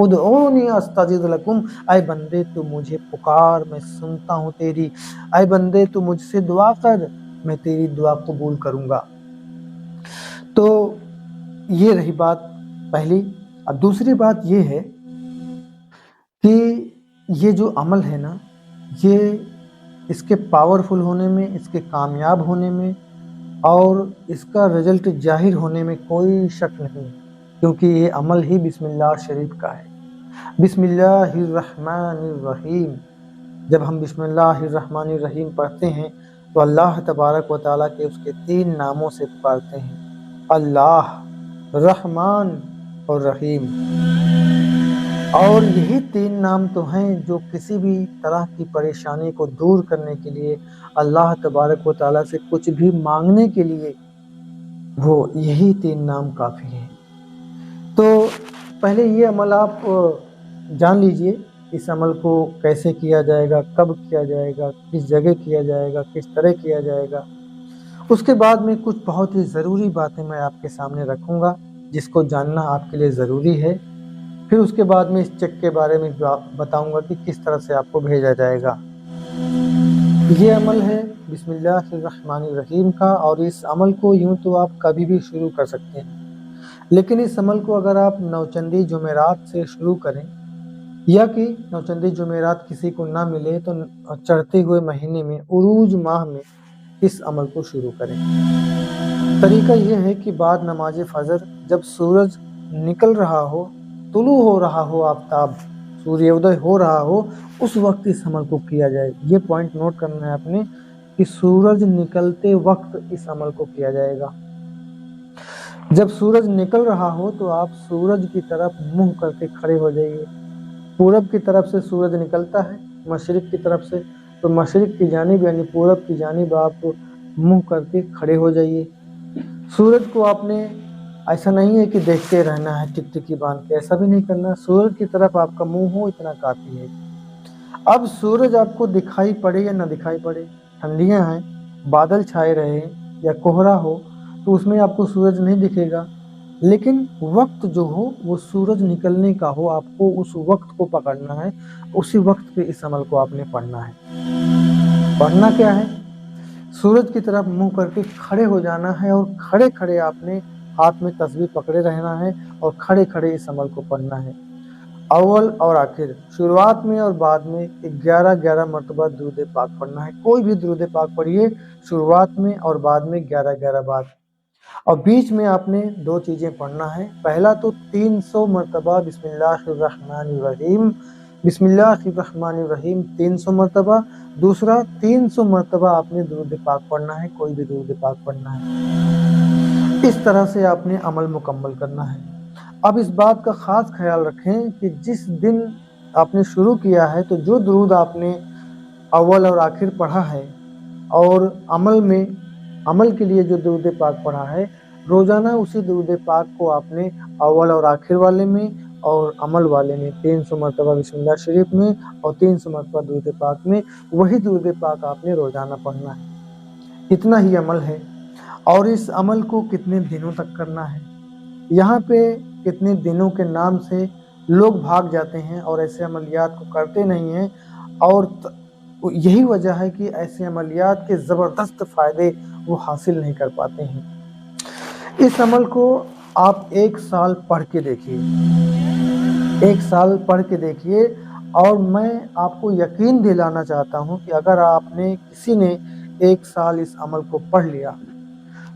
ادعونی استجب لکم، اے بندے تو مجھے پکار، میں سنتا ہوں تیری، اے بندے تو مجھ سے دعا کر، میں تیری دعا قبول کروں گا۔ تو یہ رہی بات پہلی۔ اب دوسری بات یہ ہے کہ یہ جو عمل ہے نا، یہ اس کے پاورفل ہونے میں، اس کے کامیاب ہونے میں اور اس کا رزلٹ ظاہر ہونے میں کوئی شک نہیں، کیونکہ یہ عمل ہی بسم اللہ شریف کا ہے۔ بسم اللہ الرحمن الرحیم، جب ہم بسم اللہ الرحمن الرحیم پڑھتے ہیں تو اللہ تبارک و تعالیٰ کے اس کے 3 ناموں سے پکارتے ہیں، اللہ، رحمان اور رحیم۔ اور یہی 3 نام تو ہیں جو کسی بھی طرح کی پریشانی کو دور کرنے کے لیے، اللہ تبارک و تعالیٰ سے کچھ بھی مانگنے کے لیے، وہ یہی 3 نام کافی ہیں۔ تو پہلے یہ عمل آپ جان لیجئے، اس عمل کو کیسے کیا جائے گا، کب کیا جائے گا، کس جگہ کیا جائے گا، کس طرح کیا جائے گا۔ اس کے بعد میں کچھ بہت ہی ضروری باتیں میں آپ کے سامنے رکھوں گا جس کو جاننا آپ کے لیے ضروری ہے۔ پھر اس کے بعد میں اس چیک کے بارے میں بتاؤں گا کہ کس طرح سے آپ کو بھیجا جائے گا۔ یہ عمل ہے بسم اللہ الرحمن الرحیم کا، اور اس عمل کو یوں تو آپ کبھی بھی شروع کر سکتے ہیں، لیکن اس عمل کو اگر آپ نوچندی جمعرات سے شروع کریں، یا کہ نوچندی جمعرات کسی کو نہ ملے تو چڑھتے ہوئے مہینے میں، عروج ماہ میں اس عمل کو شروع کریں۔ طریقہ یہ ہے کہ بعد نماز فجر جب سورج نکل رہا ہو، طلوع ہو رہا ہو، آفتاب سوریہ ادے ہو رہا ہو، اس وقت اس عمل کو کیا جائے۔ یہ پوائنٹ نوٹ کرنا ہے آپ نے کہ سورج نکلتے وقت اس عمل کو کیا جائے گا۔ جب سورج نکل رہا ہو تو آپ سورج کی طرف منہ کر کے کھڑے ہو جائیے۔ پورب کی طرف سے سورج نکلتا ہے، مشرق کی طرف سے، تو مشرق کی جانب یعنی پورب کی جانب آپ منہ کر کے کھڑے ہو جائیے۔ سورج کو آپ نے ایسا نہیں ہے کہ دیکھتے رہنا ہے ٹکٹکی باندھ کے، ایسا بھی نہیں کرنا، سورج کی طرف آپ کا منہ ہو اتنا کافی ہے۔ اب سورج آپ کو دکھائی پڑے یا نہ دکھائی پڑے، ٹھنڈیاں ہیں، بادل چھائے رہے ہیں یا کوہرا ہو، تو اس میں آپ کو سورج نہیں دکھے گا، لیکن وقت جو ہو وہ سورج نکلنے کا ہو، آپ کو اس وقت کو پکڑنا ہے، اسی وقت پہ اس عمل کو آپ نے پڑھنا ہے۔ پڑھنا کیا ہے؟ سورج کی طرف منہ کر کے کھڑے ہو جانا ہے، اور کھڑے کھڑے آپ نے ہاتھ میں تسبیح پکڑے رہنا ہے، اور کھڑے کھڑے اس عمل کو پڑھنا ہے۔ اول اور آخر، شروعات میں اور بعد میں 11 مرتبہ درود پاک پڑھنا ہے۔ کوئی بھی درود پاک پڑھیے، شروعات میں اور بعد میں 11 بار، اور بیچ میں آپ نے 2 چیزیں پڑھنا ہے۔ پہلا تو 300 مرتبہ بسم اللہ الرحمن الرحیم، بسم اللہ الرحمن الرحیم 300 مرتبہ، دوسرا 300 مرتبہ آپ نے درود پاک پڑھنا ہے، کوئی بھی درود پاک پڑھنا ہے۔ اس طرح سے آپ نے عمل مکمل کرنا ہے۔ اب اس بات کا خاص خیال رکھیں کہ جس دن آپ نے شروع کیا ہے تو جو درود آپ نے اول اور آخر پڑھا ہے، اور عمل کے لیے جو درود پاک پڑھا ہے، روزانہ اسی درود پاک کو آپ نے اول اور آخر والے میں اور عمل والے میں 300 مرتبہ بسم اللہ شریف میں اور 300 مرتبہ درود پاک میں، وہی درود پاک آپ نے روزانہ پڑھنا ہے۔ اتنا ہی عمل ہے۔ اور اس عمل کو کتنے دنوں تک کرنا ہے؟ یہاں پہ کتنے دنوں کے نام سے لوگ بھاگ جاتے ہیں اور ایسے عملیات کو کرتے نہیں ہیں، اور یہی وجہ ہے کہ ایسے عملیات کے زبردست فائدے وہ حاصل نہیں کر پاتے ہیں۔ اس عمل کو آپ 1 سال پڑھ کے دیکھیے، 1 سال پڑھ کے دیکھیے، اور میں آپ کو یقین دلانا چاہتا ہوں کہ اگر آپ نے کسی نے 1 سال اس عمل کو پڑھ لیا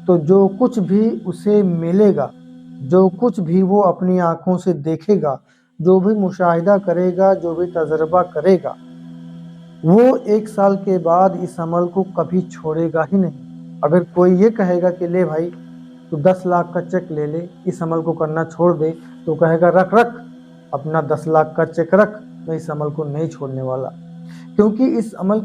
تو جو کچھ بھی اسے ملے گا، جو کچھ بھی وہ اپنی آنکھوں سے دیکھے گا، جو بھی مشاہدہ کرے گا، جو بھی تجربہ کرے گا، وہ 1 سال کے بعد اس عمل کو کبھی چھوڑے گا ہی نہیں۔ اگر کوئی یہ کہے گا کہ لے بھائی تو 10 لاکھ کا چیک لے لے، اس عمل کو کرنا چھوڑ دے، تو کہے گا رکھ اپنا 10 لاکھ کا چیک رکھ، میں اس عمل کو نہیں چھوڑنے والا۔ کیونکہ اس عمل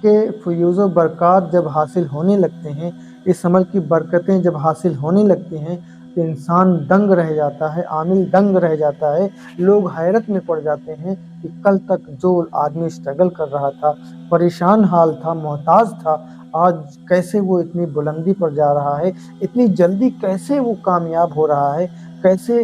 کے فیوز و برکات جب حاصل ہونے لگتے ہیں، اس عمل کی برکتیں جب حاصل ہونے لگتی ہیں تو انسان دنگ رہ جاتا ہے، عامل دنگ رہ جاتا ہے، لوگ حیرت میں پڑ جاتے ہیں کہ کل تک جو آدمی اسٹرگل کر رہا تھا، پریشان حال تھا، محتاج تھا، آج کیسے وہ اتنی بلندی پر جا رہا ہے، اتنی جلدی کیسے وہ کامیاب ہو رہا ہے، کیسے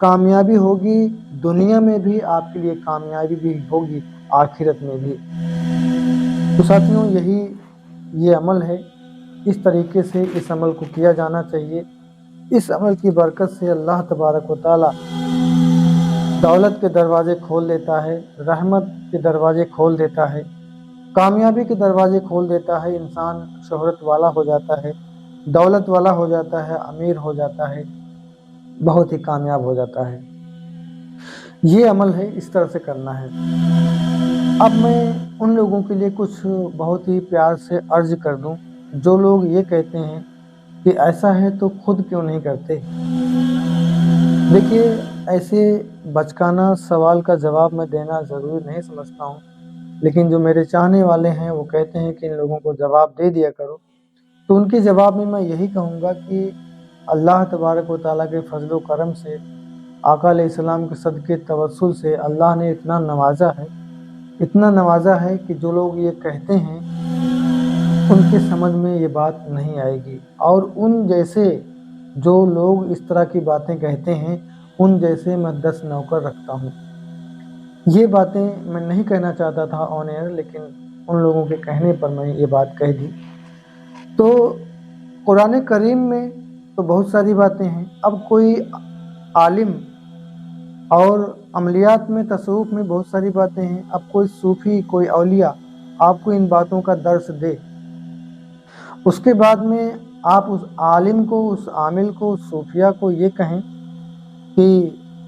کامیابی ہوگی دنیا میں بھی، آپ کے لیے کامیابی بھی ہوگی آخرت میں بھی۔ تو ساتھیوں، یہ عمل ہے، اس طریقے سے اس عمل کو کیا جانا چاہیے۔ اس عمل کی برکت سے اللہ تبارک و تعالی دولت کے دروازے کھول دیتا ہے، رحمت کے دروازے کھول دیتا ہے، کامیابی کے دروازے کھول دیتا ہے۔ انسان شہرت والا ہو جاتا ہے، دولت والا ہو جاتا ہے، امیر ہو جاتا ہے، بہت ہی کامیاب ہو جاتا ہے۔ یہ عمل ہے، اس طرح سے کرنا ہے۔ اب میں ان لوگوں کے لیے کچھ بہت ہی پیار سے عرض کر دوں جو لوگ یہ کہتے ہیں کہ ایسا ہے تو خود کیوں نہیں کرتے۔ دیکھیے، ایسے بچکانہ سوال کا جواب میں دینا ضروری نہیں سمجھتا ہوں، لیکن جو میرے چاہنے والے ہیں وہ کہتے ہیں کہ ان لوگوں کو جواب دے دیا کرو، تو ان کے جواب میں یہی کہوں گا کہ اللہ تبارک و تعالیٰ کے فضل و کرم سے، آقا علیہ السلام کے صدقے توسل سے اللہ نے اتنا نوازا ہے کہ جو لوگ یہ کہتے ہیں ان کے سمجھ میں یہ بات نہیں آئے گی، اور ان جیسے جو لوگ اس طرح کی باتیں کہتے ہیں ان جیسے میں 10 نوکر رکھتا ہوں۔ یہ باتیں میں نہیں کہنا چاہتا تھا آن ایئر، لیکن ان لوگوں کے کہنے پر میں یہ بات کہہ دی۔ تو قرآن کریم میں تو بہت ساری باتیں ہیں۔ اب کوئی عالم، اور عملیات میں تصوف میں بہت ساری باتیں ہیں، اب کوئی صوفی، کوئی اولیاء آپ کو ان باتوں کا درس دے، اس کے بعد میں آپ اس عالم کو، اس عامل کو، اس صوفیہ کو یہ کہیں کہ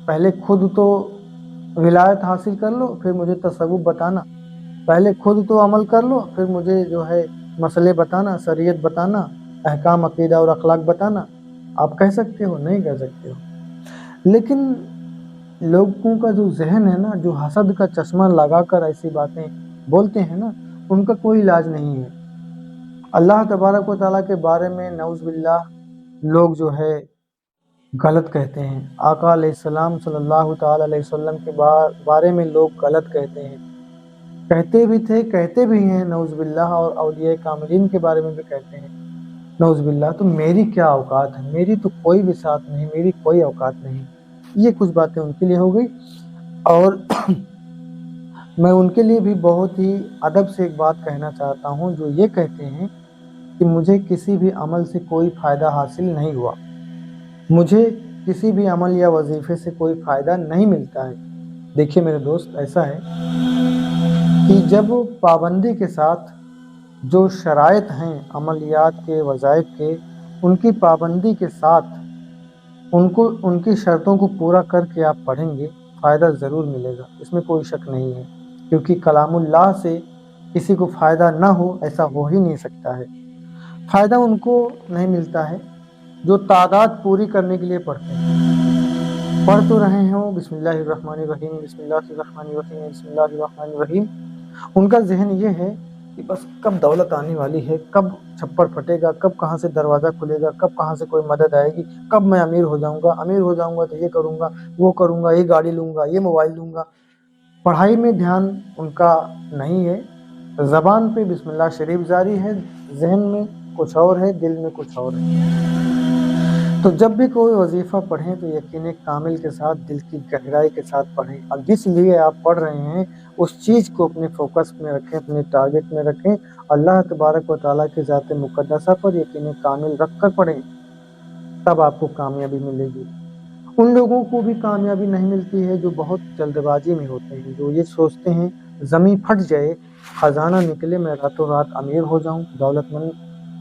پہلے خود تو ولایت حاصل کر لو پھر مجھے تصوف بتانا، پہلے خود تو عمل کر لو پھر مجھے جو ہے مسئلے بتانا، شریعت بتانا، احکام عقیدہ اور اخلاق بتانا۔ آپ کہہ سکتے ہو؟ نہیں کہہ سکتے ہو۔ لیکن لوگوں کا جو ذہن ہے نا، جو حسد کا چشمہ لگا کر ایسی باتیں بولتے ہیں نا، ان کا کوئی علاج نہیں ہے۔ اللہ تبارک و تعالیٰ کے بارے میں نعوذ باللہ لوگ جو ہے غلط کہتے ہیں، آقا علیہ السلام صلی اللہ تعالیٰ علیہ وسلم کے بارے میں لوگ غلط کہتے ہیں، کہتے بھی تھے، کہتے بھی ہیں نعوذ باللہ، اور اولیاء کاملین کے بارے میں بھی کہتے ہیں نعوذ باللہ۔ تو میری کیا اوقات ہے؟ میری تو کوئی وسعت نہیں، میری کوئی اوقات نہیں۔ یہ کچھ باتیں ان کے لیے ہو گئی، اور میں ان کے لیے بھی بہت ہی ادب سے ایک بات کہنا چاہتا ہوں جو یہ کہتے ہیں کہ مجھے کسی بھی عمل سے کوئی فائدہ حاصل نہیں ہوا، مجھے کسی بھی عمل یا وظیفے سے کوئی فائدہ نہیں ملتا ہے۔ دیکھیے میرے دوست، ایسا ہے کہ جب پابندی کے ساتھ جو شرائط ہیں عملیات کے، وظائف کے، ان کی پابندی کے ساتھ ان کی شرطوں کو پورا کر کے آپ پڑھیں گے، فائدہ ضرور ملے گا، اس میں کوئی شک نہیں ہے، کیونکہ کلام اللہ سے کسی کو فائدہ نہ ہو ایسا ہو ہی نہیں سکتا ہے۔ فائدہ ان کو نہیں ملتا ہے جو تعداد پوری کرنے کے لیے پڑھتے ہیں۔ پڑھ تو رہے ہوں بسم اللہ الرحمن الرحیم، بسم اللہ الرحمن الرحیم، بسم اللہ الرحمن الرحیم، ان کا ذہن یہ ہے کہ بس کب دولت آنے والی ہے، کب چھپر پھٹے گا، کب کہاں سے دروازہ کھلے گا، کب کہاں سے کوئی مدد آئے گی، کب میں امیر ہو جاؤں گا تو یہ کروں گا، وہ کروں گا، یہ گاڑی لوں گا، یہ موبائل لوں گا۔ پڑھائی میں دھیان ان کا نہیں ہے، زبان پہ بسم اللہ شریف جاری ہے، ذہن میں کچھ اور ہے، دل میں کچھ اور ہے۔ تو جب بھی کوئی وظیفہ پڑھیں تو یقین کامل کے ساتھ، دل کی گہرائی کے ساتھ پڑھیں، اور جس لیے آپ پڑھ رہے ہیں اس چیز کو اپنے فوکس میں رکھیں، اپنے ٹارگٹ میں رکھیں، اللہ تبارک و تعالیٰ کی ذات مقدسہ پر یقین کامل رکھ کر پڑھیں، تب آپ کو کامیابی ملے گی۔ ان لوگوں کو بھی کامیابی نہیں ملتی ہے جو بہت جلد بازی میں ہوتے ہیں، جو یہ سوچتے ہیں زمین پھٹ جائے، خزانہ نکلے، میں راتوں رات امیر ہو جاؤں، دولت مند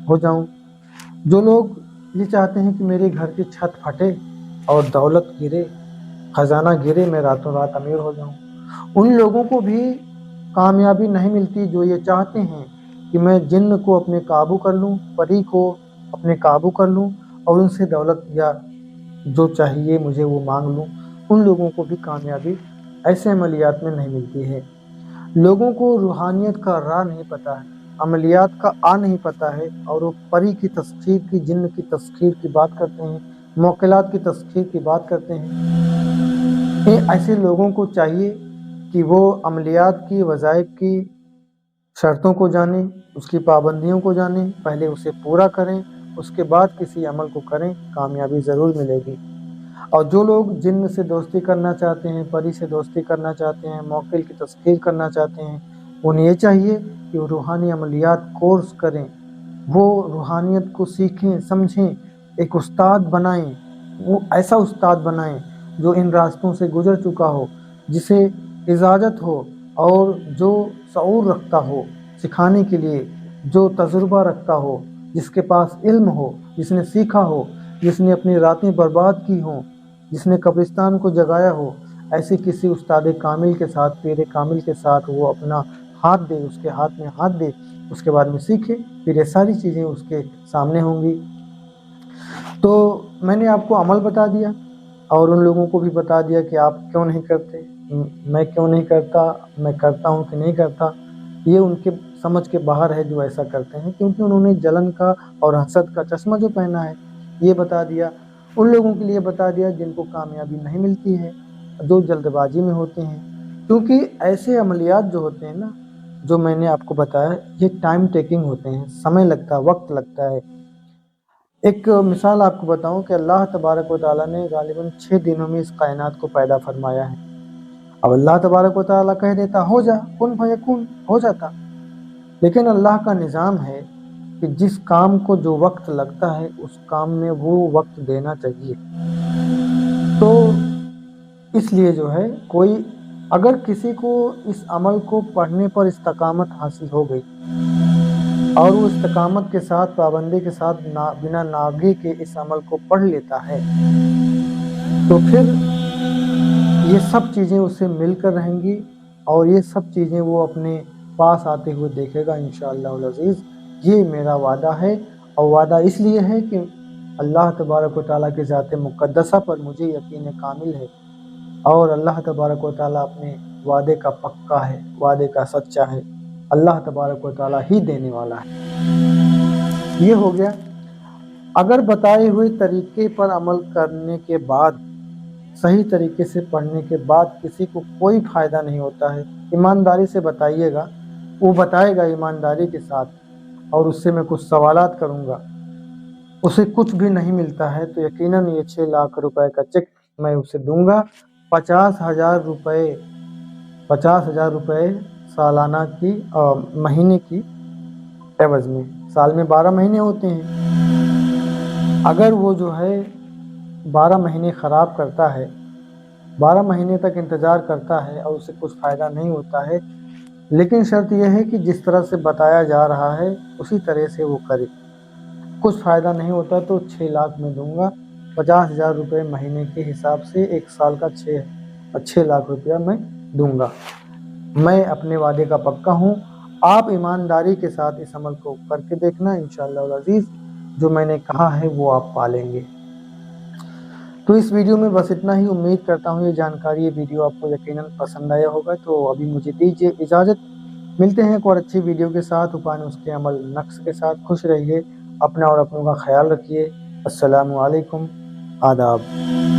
ہو جاؤں۔ جو لوگ یہ چاہتے ہیں کہ میرے گھر کی چھت پھٹے اور دولت گرے، خزانہ گرے، میں راتوں رات امیر ہو جاؤں، ان لوگوں کو بھی کامیابی نہیں ملتی جو یہ چاہتے ہیں کہ میں جن کو اپنے قابو کر لوں، پری کو اپنے قابو کر لوں، اور ان سے دولت یا جو چاہیے مجھے وہ مانگ لوں۔ ان لوگوں کو بھی کامیابی ایسے عملیات میں نہیں ملتی ہے۔ لوگوں کو روحانیت کا راہ نہیں پتہ ہے، عملیات کا نہیں پتہ ہے، اور وہ پری کی تسخیر کی، جن کی تسخیر کی بات کرتے ہیں، موکلات کی تسخیر کی بات کرتے ہیں۔ ایسے لوگوں کو چاہیے کہ وہ عملیات کی، وظائف کی شرطوں کو جانیں، اس کی پابندیوں کو جانیں، پہلے اسے پورا کریں، اس کے بعد کسی عمل کو کریں، کامیابی ضرور ملے گی۔ اور جو لوگ جن سے دوستی کرنا چاہتے ہیں، پری سے دوستی کرنا چاہتے ہیں، موکل کی تسخیر کرنا چاہتے ہیں، انہیں یہ چاہیے کہ وہ روحانی عملیات کورس کریں، وہ روحانیت کو سیکھیں، سمجھیں، ایک استاد بنائیں، وہ ایسا استاد بنائیں جو ان راستوں سے گزر چکا ہو، جسے اجازت ہو اور جو شعور رکھتا ہو سکھانے کے لیے، جو تجربہ رکھتا ہو، جس کے پاس علم ہو، جس نے سیکھا ہو، جس نے اپنی راتیں برباد کی ہوں، جس نے قبرستان کو جگایا ہو، ایسے کسی استاد کامل کے ساتھ، پیر کامل کے ساتھ وہ اپنا ہاتھ دے، اس کے ہاتھ میں ہاتھ دے، اس کے بعد میں سیکھے، پھر یہ ساری چیزیں اس کے سامنے ہوں گی۔ تو میں نے آپ کو عمل بتا دیا اور ان لوگوں کو بھی بتا دیا کہ آپ کیوں نہیں کرتے، میں کیوں نہیں کرتا، میں کرتا ہوں کہ نہیں کرتا، یہ ان کے سمجھ کے باہر ہے جو ایسا کرتے ہیں، کیونکہ انہوں نے جلن کا اور حسد کا چشمہ جو پہنا ہے یہ بتا دیا۔ ان لوگوں کے لیے بتا دیا جن کو کامیابی نہیں ملتی ہے، جو جلد بازی میں ہوتے ہیں، کیونکہ ایسے عملیات جو ہوتے ہیں نا، جو میں نے آپ کو بتایا، یہ ٹائم ٹیکنگ ہوتے ہیں، سمے لگتا ہے، وقت لگتا ہے۔ ایک مثال آپ کو بتاؤں کہ اللہ تبارک و تعالیٰ نے غالباً 6 دنوں میں اس کائنات کو پیدا فرمایا ہے۔ اب اللہ تبارک و تعالیٰ کہہ دیتا ہو جا، کن فیکون، ہو جاتا، لیکن اللہ کا نظام ہے کہ جس کام کو جو وقت لگتا ہے اس کام میں وہ وقت دینا چاہیے۔ تو اس لیے جو ہے کوئی اگر کسی کو اس عمل کو پڑھنے پر استقامت حاصل ہو گئی اور وہ استقامت کے ساتھ، پابندی کے ساتھ، بنا ناغے کے اس عمل کو پڑھ لیتا ہے، تو پھر یہ سب چیزیں اسے مل کر رہیں گی اور یہ سب چیزیں وہ اپنے پاس آتے ہوئے دیکھے گا انشاءاللہ العزیز۔ یہ میرا وعدہ ہے، اور وعدہ اس لیے ہے کہ اللہ تبارک و تعالیٰ کی ذات مقدسہ پر مجھے یقین کامل ہے، اور اللہ تبارک و تعالیٰ اپنے وعدے کا پکا ہے، وعدے کا سچا ہے، اللہ تبارک و تعالیٰ ہی دینے والا ہے۔ یہ ہو گیا۔ اگر بتائے ہوئے طریقے پر عمل کرنے کے بعد، صحیح طریقے سے پڑھنے کے بعد کسی کو کوئی فائدہ نہیں ہوتا ہے، ایمانداری سے بتائیے گا، وہ بتائے گا ایمانداری کے ساتھ، اور اس سے میں کچھ سوالات کروں گا، اسے کچھ بھی نہیں ملتا ہے تو یقیناً یہ 6 لاکھ روپے کا چیک میں اسے دوں گا۔ 50,000 روپے سالانہ کی مہینے کی عوض میں، سال میں 12 مہینے ہوتے ہیں۔ اگر وہ جو ہے 12 مہینے خراب کرتا ہے، 12 مہینے تک انتظار کرتا ہے اور اسے کچھ فائدہ نہیں ہوتا ہے، لیکن شرط یہ ہے کہ جس طرح سے بتایا جا رہا ہے اسی طرح سے وہ کرے، کچھ فائدہ نہیں ہوتا تو 6 لاکھ میں دوں گا۔ 50,000 روپے مہینے کے حساب سے ایک سال کا 6 لاکھ روپیہ میں دوں گا۔ میں اپنے وعدے کا پکا ہوں، آپ ایمانداری کے ساتھ اس عمل کو کر کے دیکھنا، انشاءاللہ العزیز جو میں نے کہا ہے وہ آپ پالیں گے۔ تو اس ویڈیو میں بس اتنا ہی، امید کرتا ہوں یہ جانکاری، یہ ویڈیو آپ کو یقیناً پسند آیا ہوگا۔ تو ابھی مجھے دیجیے اجازت، ملتے ہیں ایک اور اچھی ویڈیو کے ساتھ، اوپر اس کے عمل نقص کے ساتھ۔ خوش رہیے، اپنا اور اپنوں کا خیال رکھیے۔ السلام علیکم، آداب۔